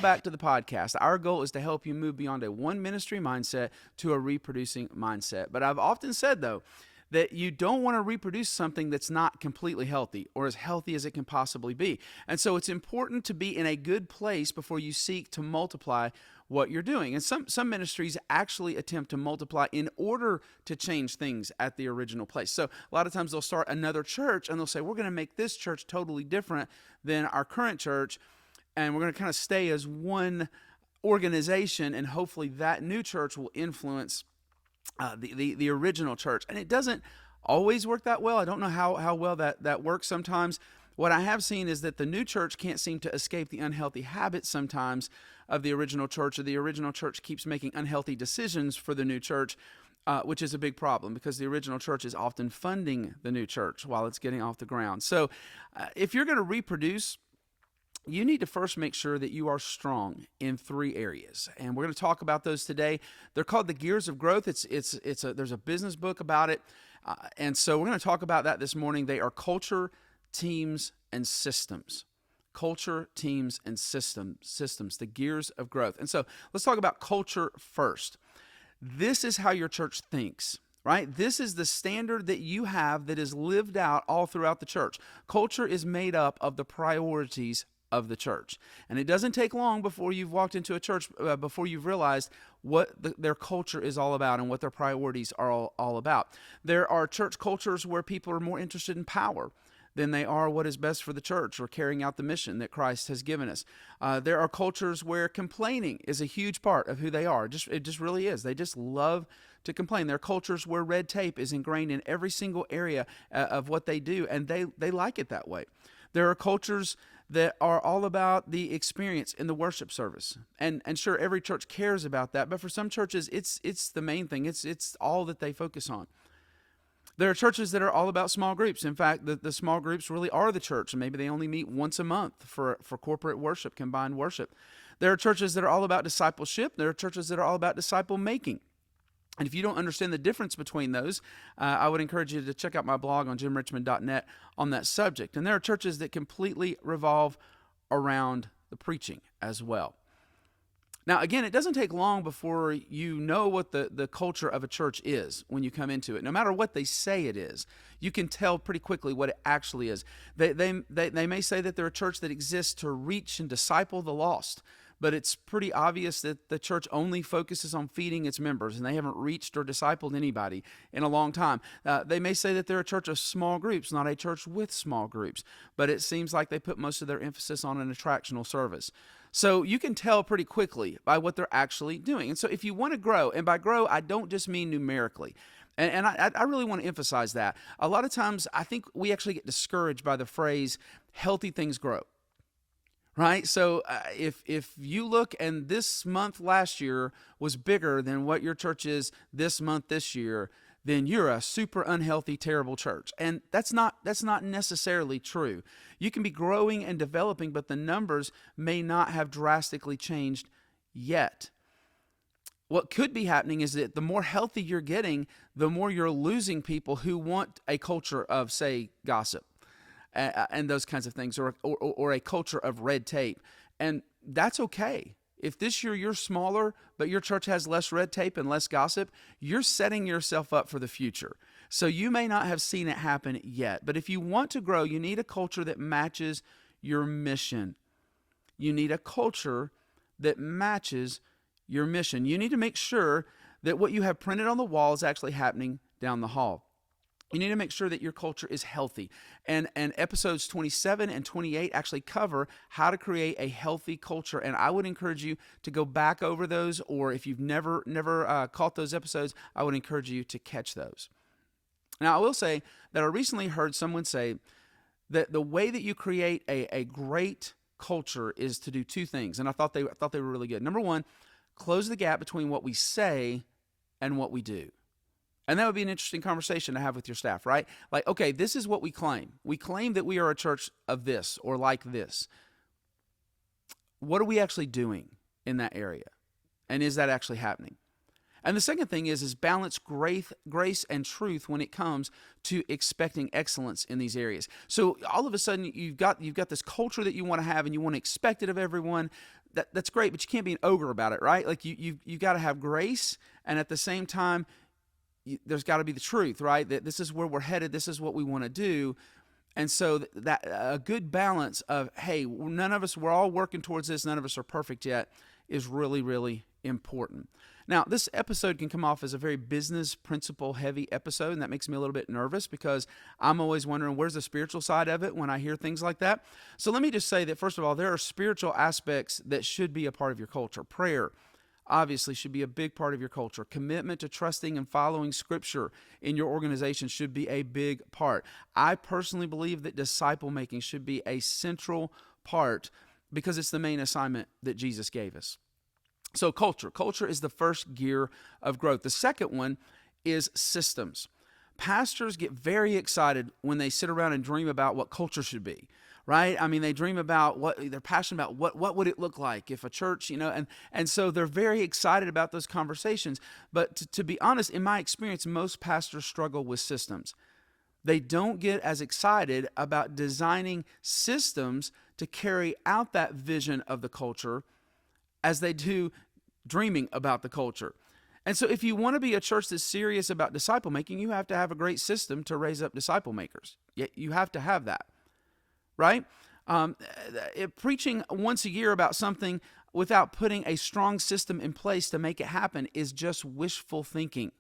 welcome back to the podcast. Our goal is to help you move beyond a one ministry mindset to a reproducing mindset. But I've often said, though, that you don't want to reproduce something that's not completely healthy or as healthy as it can possibly be. And so it's important to be in a good place before you seek to multiply what you're doing. And some ministries actually attempt to multiply in order to change things at the original place. So a lot of times they'll start another church and they'll say, we're going to make this church totally different than our current church, and we're going to kind of stay as one organization, and hopefully that new church will influence the original church. And it doesn't always work that well. I don't know how well that works sometimes. What I have seen is that the new church can't seem to escape the unhealthy habits sometimes of the original church, or the original church keeps making unhealthy decisions for the new church, which is a big problem because the original church is often funding the new church while it's getting off the ground. So if you're going to reproduce, you need to first make sure that you are strong in three areas, and we're going to talk about those today. They're called the Gears of Growth. There's a business book about it, and so we're going to talk about that this morning. They are culture, teams, and systems. Culture, teams, and systems, the gears of growth. And so let's talk about culture first. This is how your church thinks, right? This is the standard that you have that is lived out all throughout the church. Culture is made up of the priorities of the church. And it doesn't take long before you've walked into a church, before you've realized what their culture is all about and what their priorities are all about. There are church cultures where people are more interested in power than they are what is best for the church or carrying out the mission that Christ has given us. There are cultures where complaining is a huge part of who they are. It just really is. They just love to complain. There are cultures where red tape is ingrained in every single area of what they do, and they like it that way. There are cultures that are all about the experience in the worship service. And sure, every church cares about that, but for some churches, it's the main thing. It's all that they focus on. There are churches that are all about small groups. In fact, the small groups really are the church, and maybe they only meet once a month for corporate worship, combined worship. There are churches that are all about discipleship. There are churches that are all about disciple making. And if you don't understand the difference between those, I would encourage you to check out my blog on jimrichmond.net on that subject. And there are churches that completely revolve around the preaching as well. Now, again, it doesn't take long before you know what the culture of a church is when you come into it. No matter what they say it is, you can tell pretty quickly what it actually is. They may say that they're a church that exists to reach and disciple the lost, but it's pretty obvious that the church only focuses on feeding its members, and they haven't reached or discipled anybody in a long time. They may say that they're a church of small groups, not a church with small groups, but it seems like they put most of their emphasis on an attractional service. So you can tell pretty quickly by what they're actually doing. And so if you want to grow, and by grow, I don't just mean numerically, and I really want to emphasize that. A lot of times I think we actually get discouraged by the phrase, healthy things grow. Right? So if you look and this month last year was bigger than what your church is this month this year, then you're a super unhealthy, terrible church. And that's not necessarily true. You can be growing and developing, but the numbers may not have drastically changed yet. What could be happening is that the more healthy you're getting, the more you're losing people who want a culture of, say, gossip. And those kinds of things, or a culture of red tape. And that's okay. If this year you're smaller, but your church has less red tape and less gossip, you're setting yourself up for the future. So you may not have seen it happen yet, but if you want to grow, you need a culture that matches your mission. You need a culture that matches your mission. You need to make sure that what you have printed on the wall is actually happening down the hall. You need to make sure that your culture is healthy. And episodes 27 and 28 actually cover how to create a healthy culture. And I would encourage you to go back over those, or if you've never caught those episodes, I would encourage you to catch those. Now, I will say that I recently heard someone say that the way that you create a great culture is to do two things. And I thought they were really good. Number one, close the gap between what we say and what we do. And that would be an interesting conversation to have with your staff, right? Like, okay, this is what we claim. We claim that we are a church of this or like this. What are we actually doing in that area? And is that actually happening? And the second thing is balance grace and truth when it comes to expecting excellence in these areas. So all of a sudden you've got this culture that you want to have and you want to expect it of everyone. that's great, but you can't be an ogre about it, right? Like you got to have grace, and at the same time, there's got to be the truth, right? That this is where we're headed. This is what we want to do. And so that a good balance of, hey, none of us, we're all working towards this. None of us are perfect yet, is really, really important. Now, this episode can come off as a very business principle heavy episode, and that makes me a little bit nervous because I'm always wondering where's the spiritual side of it when I hear things like that. So let me just say that, first of all, there are spiritual aspects that should be a part of your culture. Prayer, obviously, should be a big part of your culture. Commitment to trusting and following Scripture in your organization should be a big part. I personally believe that disciple making should be a central part because it's the main assignment that Jesus gave us. So culture. Culture is the first gear of growth. The second one is systems. Pastors get very excited when they sit around and dream about what culture should be. Right? I mean, they dream about they're passionate about what would it look like if a church, and so they're very excited about those conversations. But to be honest, in my experience, most pastors struggle with systems. They don't get as excited about designing systems to carry out that vision of the culture as they do dreaming about the culture. And so if you want to be a church that's serious about disciple making, you have to have a great system to raise up disciple makers. You have to have that. Right? Preaching once a year about something without putting a strong system in place to make it happen is just wishful thinking.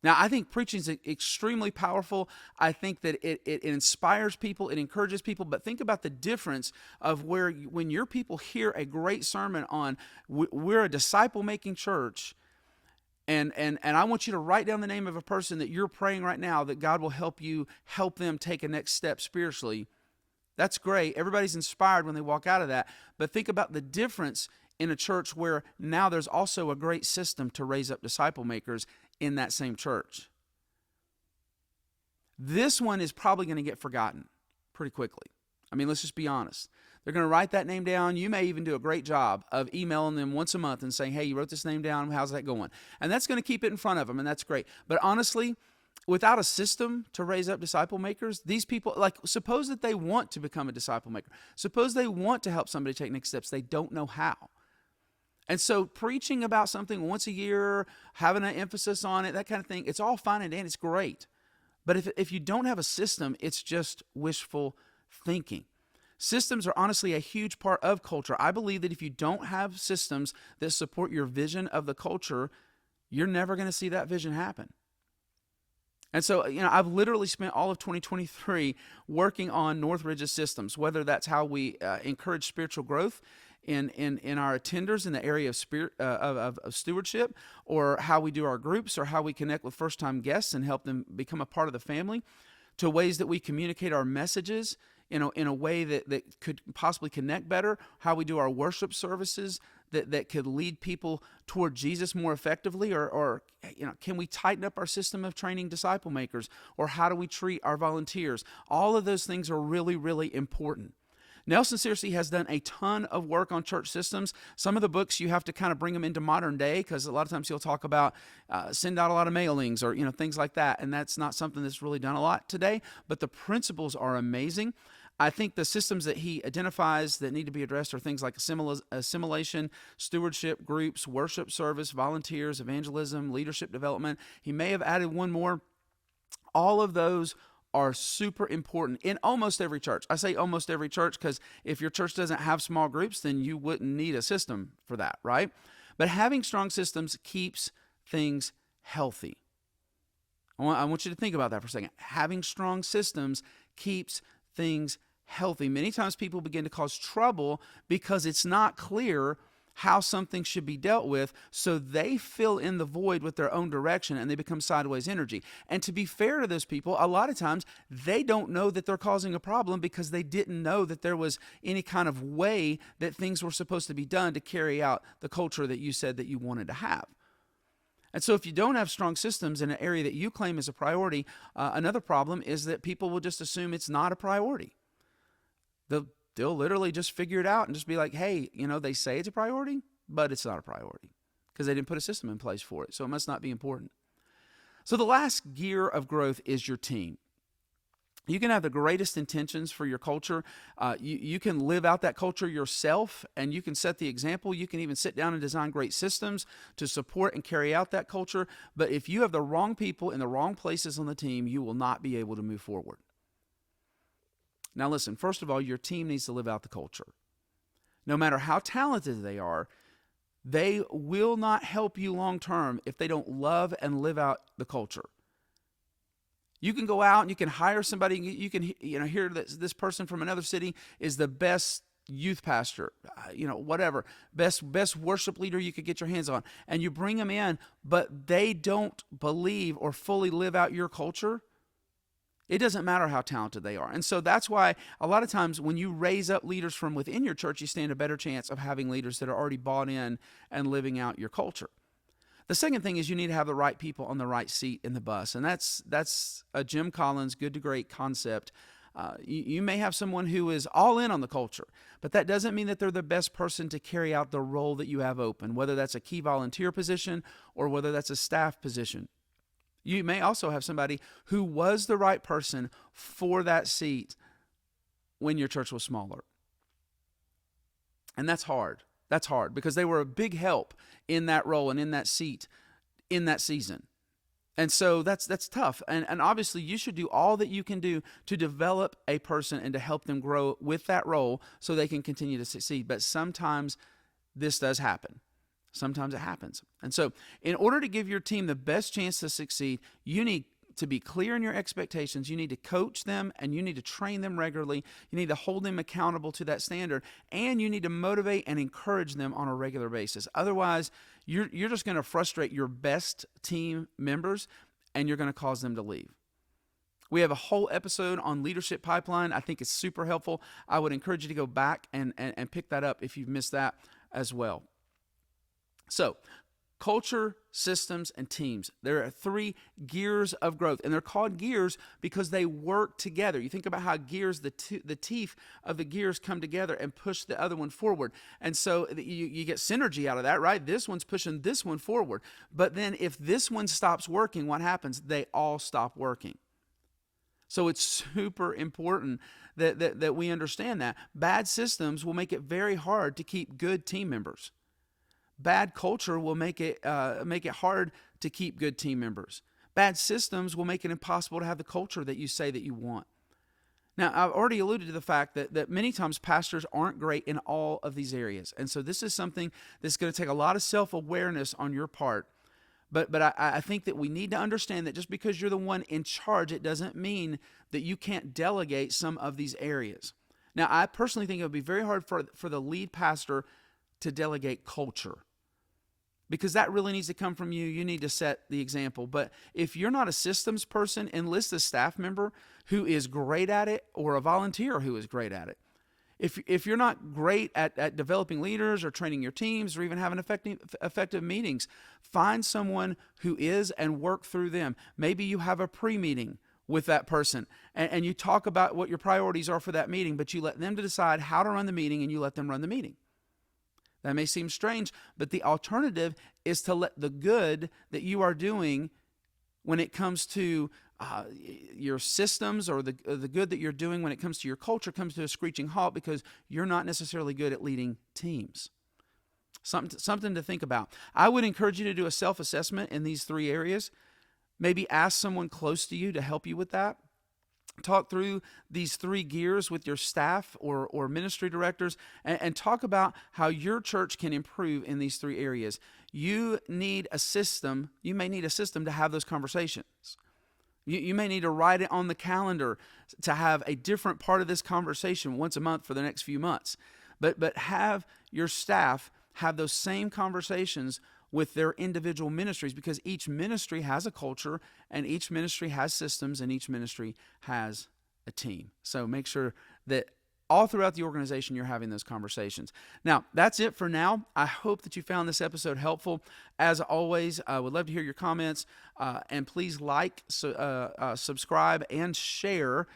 Now, I think preaching is extremely powerful. I think that it inspires people, it encourages people, but think about the difference of when your people hear a great sermon on we're a disciple-making church, and I want you to write down the name of a person that you're praying right now that God will help them take a next step spiritually. That's great. Everybody's inspired when they walk out of that. But think about the difference in a church where now there's also a great system to raise up disciple makers in that same church. This one is probably going to get forgotten pretty quickly. I mean, let's just be honest. They're going to write that name down. You may even do a great job of emailing them once a month and saying, hey, you wrote this name down. How's that going? And that's going to keep it in front of them, and that's great. But honestly, without a system to raise up disciple makers, these people, like, suppose that they want to become a disciple maker. Suppose they want to help somebody take next steps. They don't know how. And so preaching about something once a year, having an emphasis on it, that kind of thing, it's all fine and dandy. It's great. But if you don't have a system, it's just wishful thinking. Systems are honestly a huge part of culture. I believe that if you don't have systems that support your vision of the culture, you're never going to see that vision happen. And so, I've literally spent all of 2023 working on Northridge's systems, whether that's how we encourage spiritual growth in our attenders in the area of stewardship, or how we do our groups, or how we connect with first-time guests and help them become a part of the family, to ways that we communicate our messages in a way that could possibly connect better, how we do our worship services that could lead people toward Jesus more effectively, or can we tighten up our system of training disciple makers, or how do we treat our volunteers? All of those things are really, really important. Nelson Searcy has done a ton of work on church systems. Some of the books, you have to kind of bring them into modern day, because a lot of times he'll talk about send out a lot of mailings, or things like that, and that's not something that's really done a lot today, but the principles are amazing. I think the systems that he identifies that need to be addressed are things like assimilation, stewardship, groups, worship service, volunteers, evangelism, leadership development. He may have added one more. All of those are super important in almost every church. I say almost every church because if your church doesn't have small groups, then you wouldn't need a system for that, right? But having strong systems keeps things healthy. I want you to think about that for a second. Having strong systems keeps things healthy. Many times people begin to cause trouble because it's not clear how something should be dealt with, so they fill in the void with their own direction and they become sideways energy. And to be fair to those people, a lot of times they don't know that they're causing a problem because they didn't know that there was any kind of way that things were supposed to be done to carry out the culture that you said that you wanted to have. And so if you don't have strong systems in an area that you claim is a priority, another problem is that people will just assume it's not a priority. They'll literally just figure it out and just be like, hey, they say it's a priority, but it's not a priority because they didn't put a system in place for it. So it must not be important. So the last gear of growth is your team. You can have the greatest intentions for your culture. You can live out that culture yourself, and you can set the example. You can even sit down and design great systems to support and carry out that culture. But if you have the wrong people in the wrong places on the team, you will not be able to move forward. Now listen, first of all, your team needs to live out the culture. No matter how talented they will not help you long term if they don't love and live out the culture. You can go out and you can hire somebody. You can hear that this person from another city is the best youth pastor, whatever, best worship leader you could get your hands on, and you bring them in, but they don't believe or fully live out your culture. It doesn't matter how talented they are. And so that's why a lot of times when you raise up leaders from within your church, you stand a better chance of having leaders that are already bought in and living out your culture. The second thing is you need to have the right people on the right seat in the bus, and that's a Jim Collins good to great concept. You may have someone who is all in on the culture, but that doesn't mean that they're the best person to carry out the role that you have open, whether that's a key volunteer position or whether that's a staff position. You may also have somebody who was the right person for that seat when your church was smaller. And that's hard. That's hard because they were a big help in that role and in that seat in that season. And so that's tough. And obviously you should do all that you can do to develop a person and to help them grow with that role so they can continue to succeed. But sometimes this does happen. Sometimes it happens. And so in order to give your team the best chance to succeed, you need to be clear in your expectations. You need to coach them and you need to train them regularly. You need to hold them accountable to that standard, and you need to motivate and encourage them on a regular basis. Otherwise, you're just going to frustrate your best team members and you're going to cause them to leave. We have a whole episode on Leadership Pipeline. I think it's super helpful. I would encourage you to go back and pick that up if you've missed that as well. So, culture, systems, and teams. There are 3 gears of growth, and they're called gears because they work together. You think about how gears, the teeth of the gears come together and push the other one forward. And so you get synergy out of that, right? This one's pushing this one forward. But then if this one stops working, what happens? They all stop working. So it's super important that we understand that. Bad systems will make it very hard to keep good team members. Bad culture will make it hard to keep good team members. Bad systems will make it impossible to have the culture that you say that you want. Now, I've already alluded to the fact that many times pastors aren't great in all of these areas. And so this is something that's going to take a lot of self-awareness on your part. But I think that we need to understand that just because you're the one in charge, it doesn't mean that you can't delegate some of these areas. Now, I personally think it would be very hard for the lead pastor to delegate culture, because that really needs to come from you. You need to set the example. But if you're not a systems person, enlist a staff member who is great at it or a volunteer who is great at it. If you're not great at developing leaders or training your teams or even having effective meetings, find someone who is and work through them. Maybe you have a pre-meeting with that person and you talk about what your priorities are for that meeting, but you let them to decide how to run the meeting and you let them run the meeting. That may seem strange, but the alternative is to let the good that you are doing when it comes to your systems or the good that you're doing when it comes to your culture comes to a screeching halt because you're not necessarily good at leading teams. Something to think about. I would encourage you to do a self-assessment in these 3 areas. Maybe ask someone close to you to help you with that. Talk through these 3 gears with your staff or ministry directors and talk about how your church can improve in these 3 areas. You need a system. You may need a system to have those conversations. You may need to write it on the calendar to have a different part of this conversation once a month for the next few months. But have your staff have those same conversations with their individual ministries, because each ministry has a culture and each ministry has systems and each ministry has a team. So make sure that all throughout the organization you're having those conversations. Now, that's it for now. I hope that you found this episode helpful. As always, I would love to hear your comments, and please like, subscribe, and share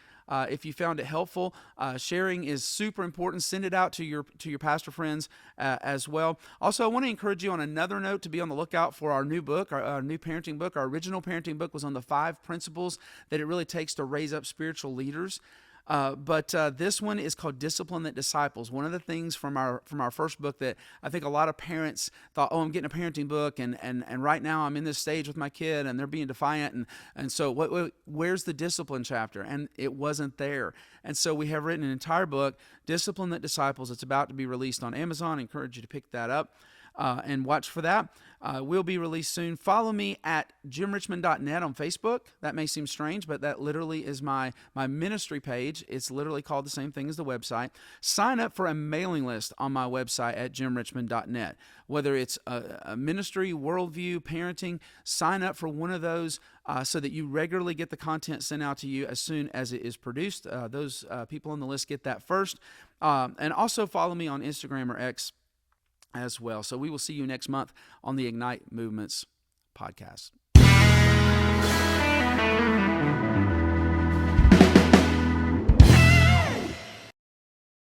If you found it helpful, sharing is super important. Send it out to your pastor friends as well. Also, I want to encourage you on another note to be on the lookout for our new book, our new parenting book. Our original parenting book was on the 5 principles that it really takes to raise up spiritual leaders. But this one is called Discipline That Disciples. One of the things from our first book that I think a lot of parents thought, oh, I'm getting a parenting book, and right now I'm in this stage with my kid, and they're being defiant, and so where's the discipline chapter? And it wasn't there. And so we have written an entire book, Discipline That Disciples. It's about to be released on Amazon. I encourage you to pick that up. And watch for that. Will be released soon. Follow me at jimrichmond.net on Facebook. That may seem strange, but that literally is my ministry page. It's literally called the same thing as the website. Sign up for a mailing list on my website at jimrichmond.net. Whether it's a ministry, worldview, parenting, sign up for one of those so that you regularly get the content sent out to you as soon as it is produced. Those people on the list get that first. And also follow me on Instagram or X as well. So we will see you next month on the Ignite Movements podcast.